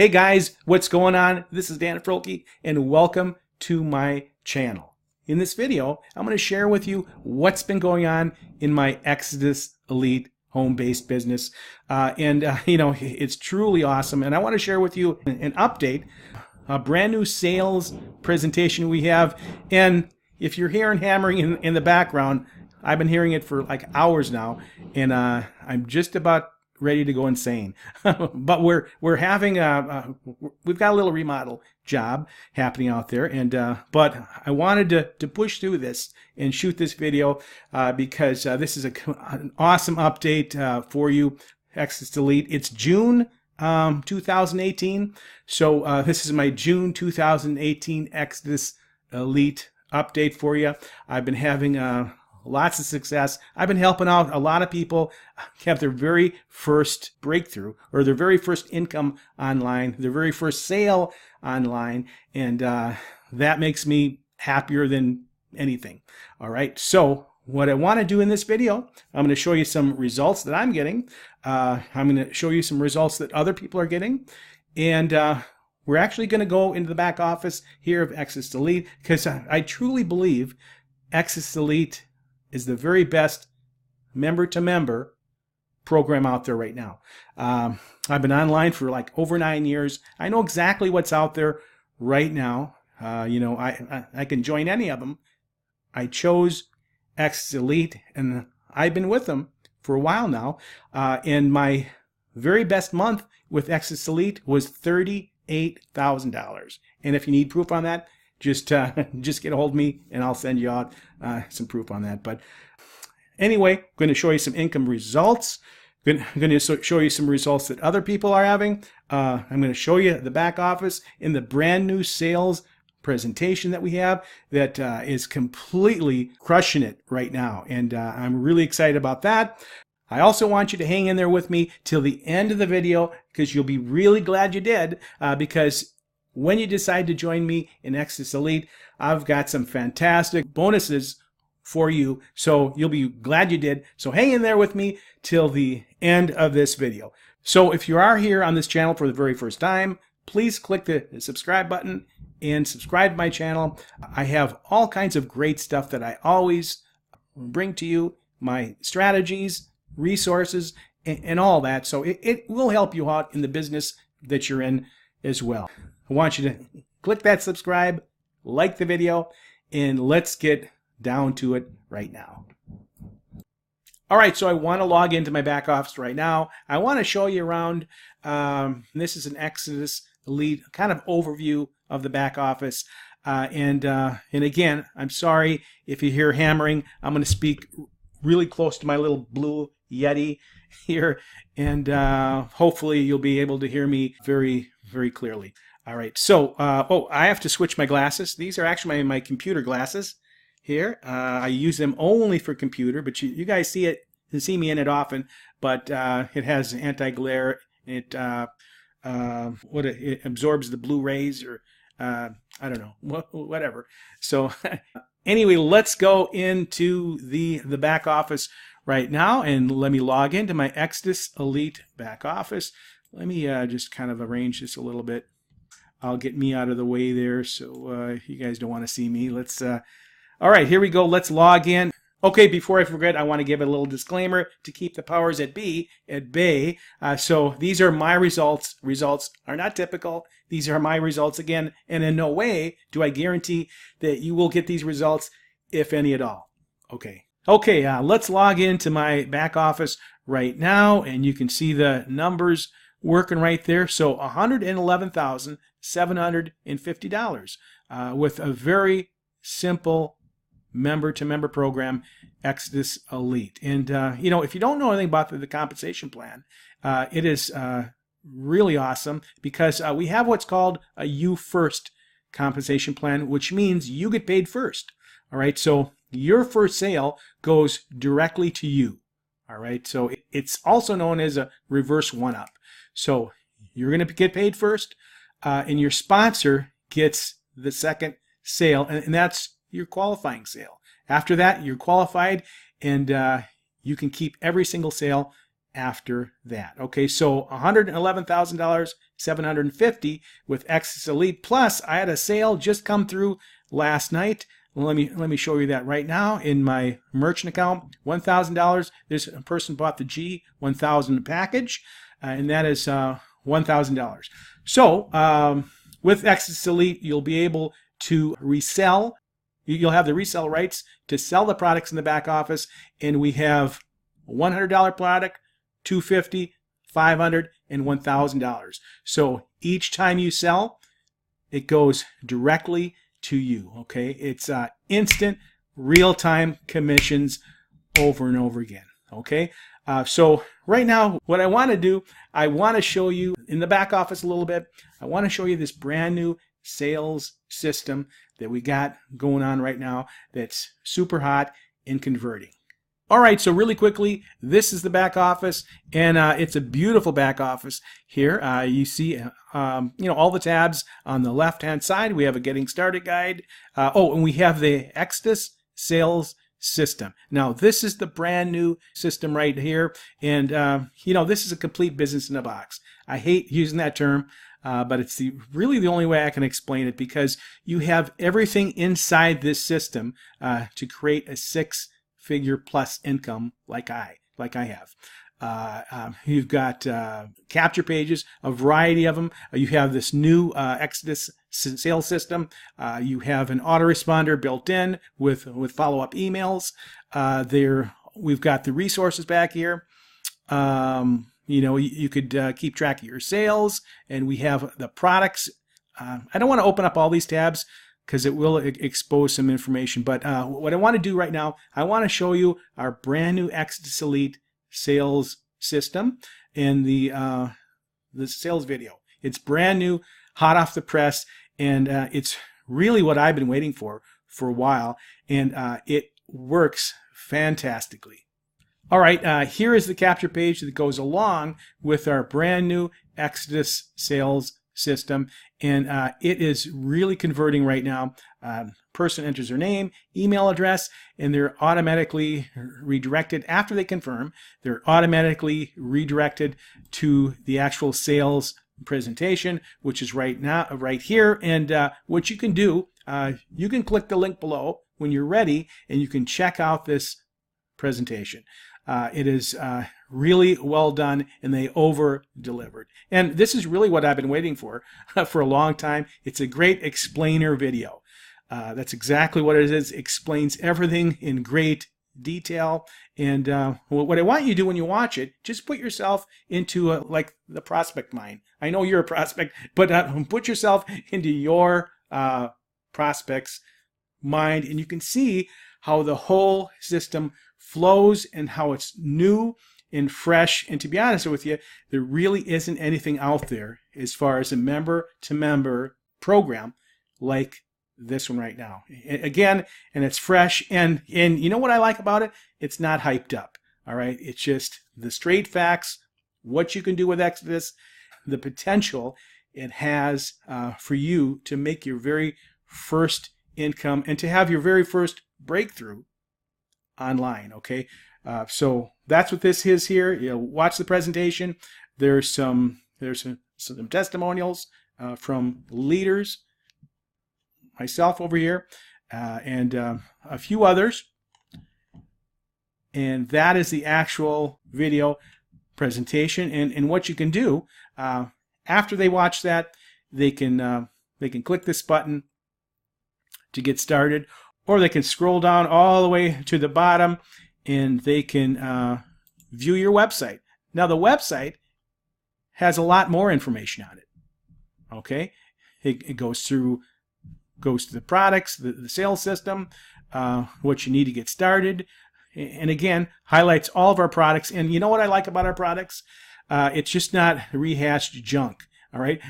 Hey guys, what's going on? This is Dan Froelke and welcome to my channel. In this video, I'm going to share with you what's been going on in my Exitus Elite home-based business. It's truly awesome, and I want to share with you an update, a brand new sales presentation we have. And if you're hearing hammering in the background, I've been hearing it for like hours now, and I'm just about ready to go insane. But we're having we've got a little remodel job happening out there, and but I wanted to push through this and shoot this video because this is an awesome update for you, Exitus Elite. It's June 2018, so this is my June 2018 Exitus Elite update for you. I've been having lots of success. I've been helping out a lot of people have their very first breakthrough or their very first income online, their very first sale online, and that makes me happier than anything. All right, so what I want to do in this video, I'm going to show you some results that I'm getting. I'm going to show you some results that other people are getting, and we're actually going to go into the back office here of Exitus Elite because I truly believe Exitus Elite is the very best member-to-member program out there right now. I've been online for like over 9 years. I know exactly what's out there right now. I can join any of them. I chose Exitus Elite, and I've been with them for a while now. And my very best month with Exitus Elite was $38,000. And if you need proof on that, just get a hold of me and I'll send you out some proof on that. But anyway, I'm going to show you some income results. I'm going to show you some results that other people are having. I'm going to show you the back office in the brand new sales presentation that we have that is completely crushing it right now. And I'm really excited about that. I also want you to hang in there with me till the end of the video because you'll be really glad you did because when you decide to join me in Exitus Elite, I've got some fantastic bonuses for you, so you'll be glad you did. So hang in there with me till the end of this video. So if you are here on this channel for the very first time, please click the subscribe button and subscribe to my channel. I have all kinds of great stuff that I always bring to you, my strategies, resources, and all that. So it will help you out in the business that you're in as well. I want you to click that subscribe, like the video, and let's get down to it right now. All right, so I want to log into my back office right now. I want to show you around. This is an Exitus Elite kind of overview of the back office. And again, I'm sorry if you hear hammering. I'm going to speak really close to my little blue Yeti here, and hopefully you'll be able to hear me very, very clearly. All right, so, I have to switch my glasses. These are actually my computer glasses here. I use them only for computer, but you guys see me in it often, but it has anti-glare. It absorbs the blue rays, or I don't know, whatever. So anyway, let's go into the back office right now, and let me log into my Exitus Elite back office. Let me just kind of arrange this a little bit. I'll get me out of the way there so you guys don't want to see me. Let's all right, here we go. Let's log in. Okay, before I forget, I want to give a little disclaimer to keep the powers at bay. So these are my results. Results are not typical. These are my results again, and in no way do I guarantee that you will get these results, if any at all. Okay, let's log into my back office right now, and you can see the numbers working right there. So $111,750 with a very simple member-to-member program, Exitus Elite. And if you don't know anything about the compensation plan, it is really awesome because we have what's called a You First compensation plan, which means you get paid first. All right, so your first sale goes directly to you. All right, so it's also known as a reverse one-up. So you're going to get paid first, and your sponsor gets the second sale, and that's your qualifying sale. After that, you're qualified, and you can keep every single sale after that. Okay, so $111,000, $750 with Exitus Elite. Plus, I had a sale just come through last night. Let me show you that right now in my merchant account. $1,000. This person bought the G1000 package, and that is $1,000. So with Exitus Elite, you'll be able to resell. You'll have the resell rights to sell the products in the back office, and we have a $100 product, $250, $500, and $1,000. So each time you sell, it goes directly to you. Okay, it's instant, real-time commissions over and over again. Okay, so right now, what I want to do, I want to show you in the back office a little bit. I want to show you this brand new sales system that we got going on right now that's super hot and converting. All right, so really quickly, this is the back office, and it's a beautiful back office here. You see, all the tabs on the left-hand side. We have a Getting Started guide. And we have the Exitus Sales System. Now, this is the brand new system right here, and this is a complete business in a box. I hate using that term, but it's really the only way I can explain it, because you have everything inside this system to create a six-figure plus income like I have. You've got capture pages, a variety of them. You have this new Exitus sales system. You have an autoresponder built in with follow-up emails. We've got the resources back here. You could keep track of your sales, and we have the products. I don't want to open up all these tabs because it will expose some information. But what I want to do right now, I want to show you our brand new Exitus Elite sales system and the sales video. It's brand new, hot off the press, and it's really what I've been waiting for a while, and it works fantastically. All right, here is the capture page that goes along with our brand new Exitus sales system, and it is really converting right now. Person enters their name, email address, and they're automatically redirected after they confirm. They're automatically redirected to the actual sales presentation, which is right here. And what you can do, you can click the link below when you're ready, and you can check out this presentation. It is really well done, and they over-delivered. And this is really what I've been waiting for a long time. It's a great explainer video. That's exactly what it is. It explains everything in great detail. And what I want you to do when you watch it, just put yourself into like the prospect mind. I know you're a prospect, but put yourself into your prospect's mind, and you can see how the whole system flows and how it's new and fresh. And to be honest with you, there really isn't anything out there as far as a member-to-member program like this one right now. Again, and it's fresh, and you know what I like about it? It's not hyped up. All right, it's just the straight facts, what you can do with Exitus, the potential it has for you to make your very first income and to have your very first breakthrough online. Okay, so that's what this is here. Watch the presentation. There's some testimonials from leaders, myself over here, and a few others. And that is the actual video presentation. And what you can do after they watch that, they can click this button to get started, or they can scroll down all the way to the bottom, and they can view your website. Now the website has a lot more information on it. Okay, it goes to the products, the sales system, what you need to get started, and again highlights all of our products. And you know what I like about our products? It's just not rehashed junk. All right,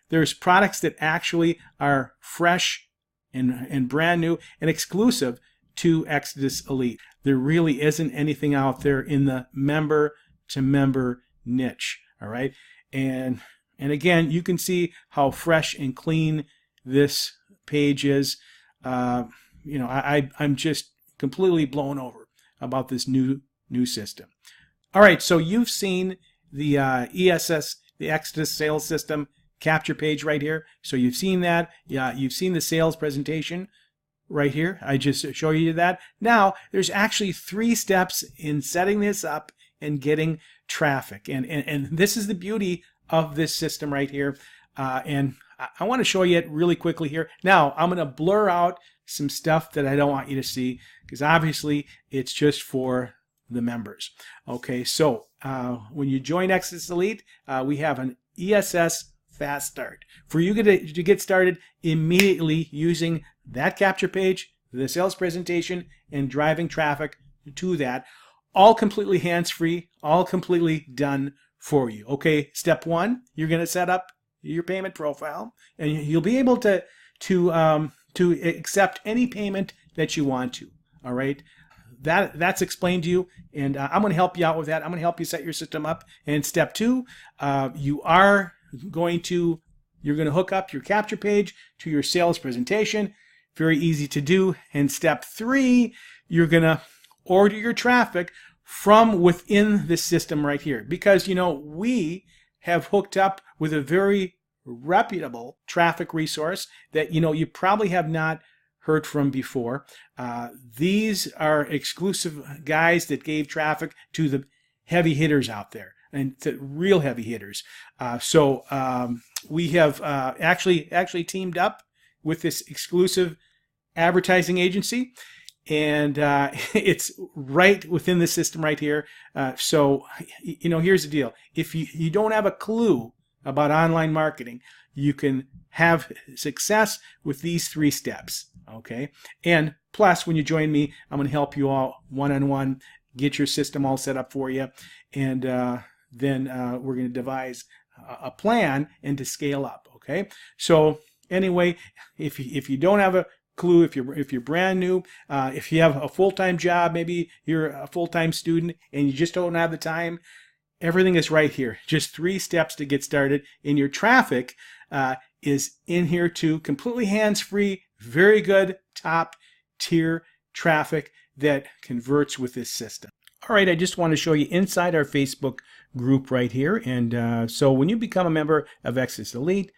there's products that actually are fresh and brand new and exclusive to Exitus Elite. There really isn't anything out there in the member-to-member niche. All right, and again, you can see how fresh and clean this page is. I'm just completely blown over about this new system. All right, so you've seen the ESS, the Exitus Sales System capture page right here. So you've seen that. Yeah, you've seen the sales presentation right here. I just show you that. Now, there's actually 3 steps in setting this up and getting traffic. And this is the beauty of this system right here. And I want to show you it really quickly here. Now, I'm going to blur out some stuff that I don't want you to see because obviously it's just for the members. Okay, so when you join Exitus Elite, we have an ESS Fast Start for you to get started immediately using that capture page, the sales presentation, and driving traffic to that. All completely hands-free, all completely done for you. Okay, step 1, you're going to set up your payment profile, and you'll be able to accept any payment that you want to. All right, that's explained to you, and I'm going to help you out with that. I'm going to help you set your system up. And step 2, you're going to hook up your capture page to your sales presentation. Very easy to do. And step 3, you're going to order your traffic from within the system right here, because we have hooked up with a very reputable traffic resource that you probably have not heard from before. These are exclusive guys that gave traffic to the heavy hitters out there, and the real heavy hitters. So we have actually teamed up with this exclusive advertising agency, and it's right within the system right here. So here's the deal: if you don't have a clue about online marketing, you can have success with these 3 steps. Okay, and plus when you join me, I'm going to help you all one-on-one, get your system all set up for you, and then we're going to devise a plan and to scale up. Okay, so anyway, if you don't have a clue, if you're brand new, if you have a full-time job, maybe you're a full-time student and you just don't have the time, everything is right here. Just 3 steps to get started, and your traffic is in here too, completely hands-free, very good top-tier traffic that converts with this system. All right, I just want to show you inside our Facebook group right here. And so when you become a member of Exitus Elite,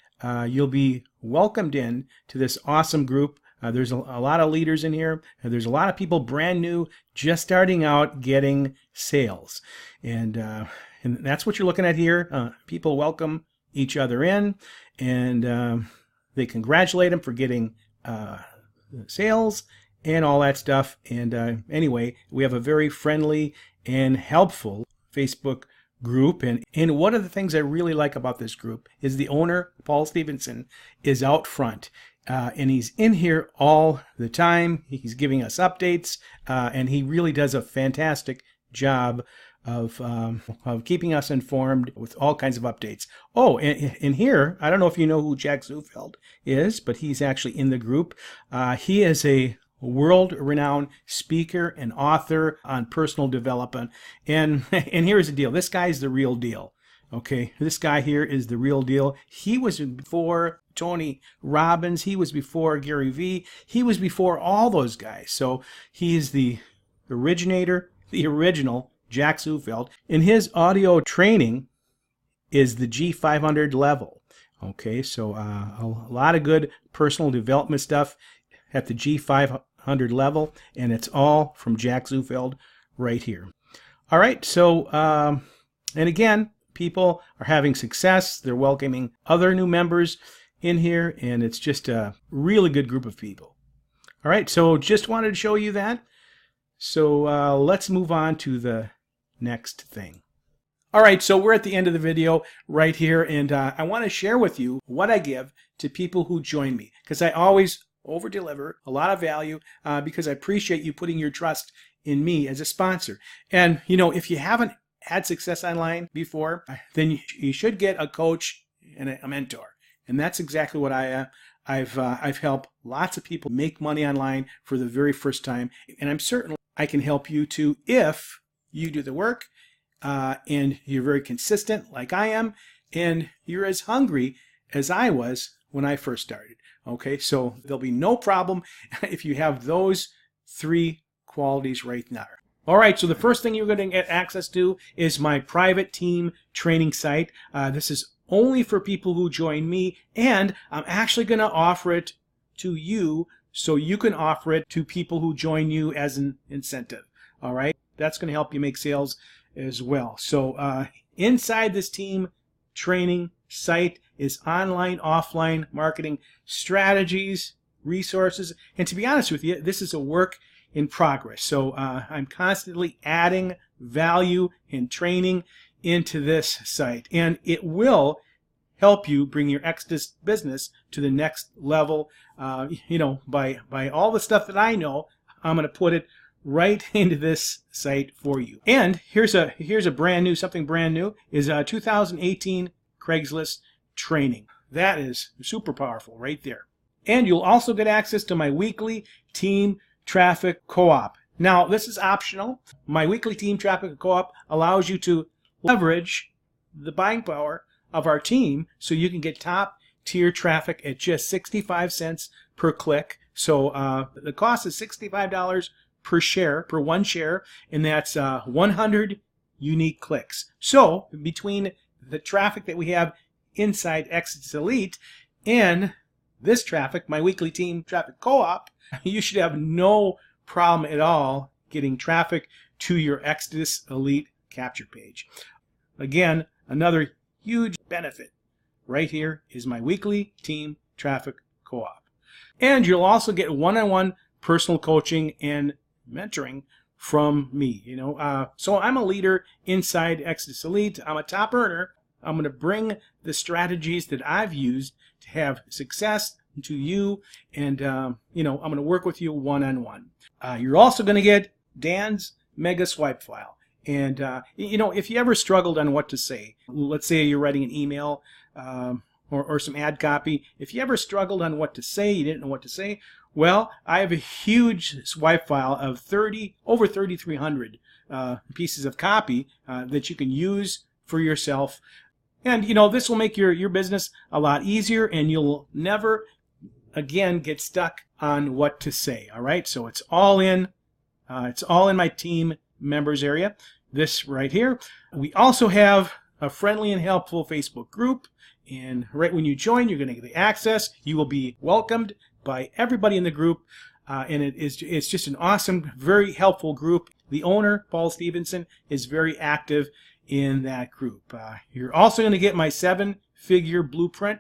you'll be welcomed in to this awesome group. There's a lot of leaders in here, and there's a lot of people brand new, just starting out getting sales. And that's what you're looking at here. People welcome each other in, and they congratulate them for getting sales and all that stuff. And anyway, we have a very friendly and helpful Facebook group. And one of the things I really like about this group is the owner, Paul Stevenson, is out front. And he's in here all the time. He's giving us updates, and he really does a fantastic job of keeping us informed with all kinds of updates. Oh, and here, I don't know if you know who Jack Zufeld is, but he's actually in the group. He is a world-renowned speaker and author on personal development. And here's the deal. This guy's the real deal. Okay, this guy here is the real deal. He was before Tony Robbins. He was before Gary Vee. He was before all those guys. So he is the originator, the original Jack Zufeld. And his audio training is the G500 level. Okay, so a lot of good personal development stuff at the G500 level, and it's all from Jack Zufeld right here. All right, so and again, people are having success. They're welcoming other new members in here, and it's just a really good group of people. All right, so just wanted to show you that. So let's move on to the next thing. All right, so we're at the end of the video right here, and I want to share with you what I give to people who join me, because I always over-deliver a lot of value because I appreciate you putting your trust in me as a sponsor. And if you haven't had success online before, then you should get a coach and a mentor. And that's exactly what I've helped lots of people make money online for the very first time. And I'm certain I can help you too if you do the work and you're very consistent like I am, and you're as hungry as I was when I first started. Okay, so there'll be no problem if you have those 3 qualities right now. All right, so the first thing you're going to get access to is my private team training site. This is only for people who join me, and I'm actually going to offer it to you so you can offer it to people who join you as an incentive. All right, that's going to help you make sales as well. So inside this team training site is online, offline marketing strategies, resources, and to be honest with you, this is a work in progress. So I'm constantly adding value and training into this site, and it will help you bring your Exitus business to the next level. By all the stuff that I know, I'm going to put it right into this site for you. And here's a brand new, something brand new is 2018 Craigslist training. That is super powerful right there. And you'll also get access to my weekly team traffic co-op. Now, this is optional. My weekly team traffic co-op allows you to leverage the buying power of our team so you can get top tier traffic at just 65 cents per click. So the cost is $65 per share, per one share, and that's 100 unique clicks. So between the traffic that we have inside Exitus Elite and this traffic, my weekly team traffic co-op, you should have no problem at all getting traffic to your Exitus Elite capture page. Again, another huge benefit right here is my weekly team traffic co-op. And you'll also get one-on-one personal coaching and mentoring from me. So I'm a leader inside Exitus Elite. I'm a top earner. I'm going to bring the strategies that I've used to have success to you, and I'm going to work with you one-on-one. You're also going to get Dan's mega swipe file. And if you ever struggled on what to say, let's say you're writing an email or some ad copy, if you ever struggled on what to say, you didn't know what to say, well, I have a huge swipe file of over 3,300 pieces of copy that you can use for yourself. And this will make your business a lot easier, and you'll never again get stuck on what to say. All right, so it's all in my team members area, this right here. We also have a friendly and helpful Facebook group, and right when you join, you're going to get the access. You will be welcomed by everybody in the group, and it's just an awesome, very helpful group. The owner, Paul Stevenson, is very active in that group. You're also going to get my 7-figure blueprint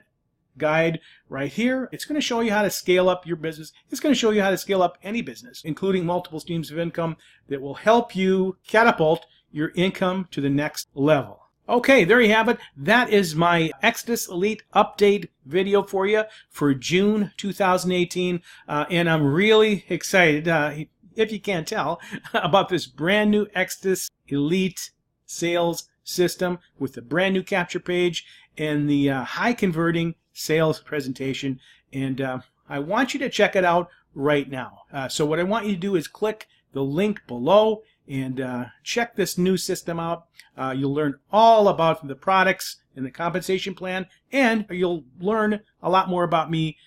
guide right here. It's going to show you how to scale up your business. It's going to show you how to scale up any business, including multiple streams of income that will help you catapult your income to the next level. Okay, there you have it. That is my Exitus Elite update video for you for June 2018. And I'm really excited, if you can't tell, about this brand new Exitus Elite Sales System with the brand new capture page and the high converting sales presentation. And I want you to check it out right now. So what I want you to do is click the link below and check this new system out. You'll learn all about the products and the compensation plan, and you'll learn a lot more about me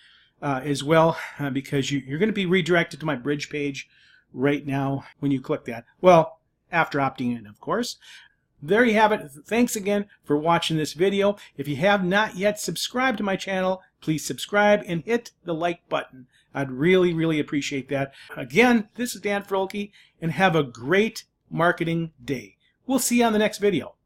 as well, because you're going to be redirected to my bridge page right now when you click that. Well, after opting in, of course. There you have it. Thanks again for watching this video. If you have not yet subscribed to my channel, please subscribe and hit the like button. I'd really, really appreciate that. Again, this is Dan Froelke, and have a great marketing day. We'll see you on the next video.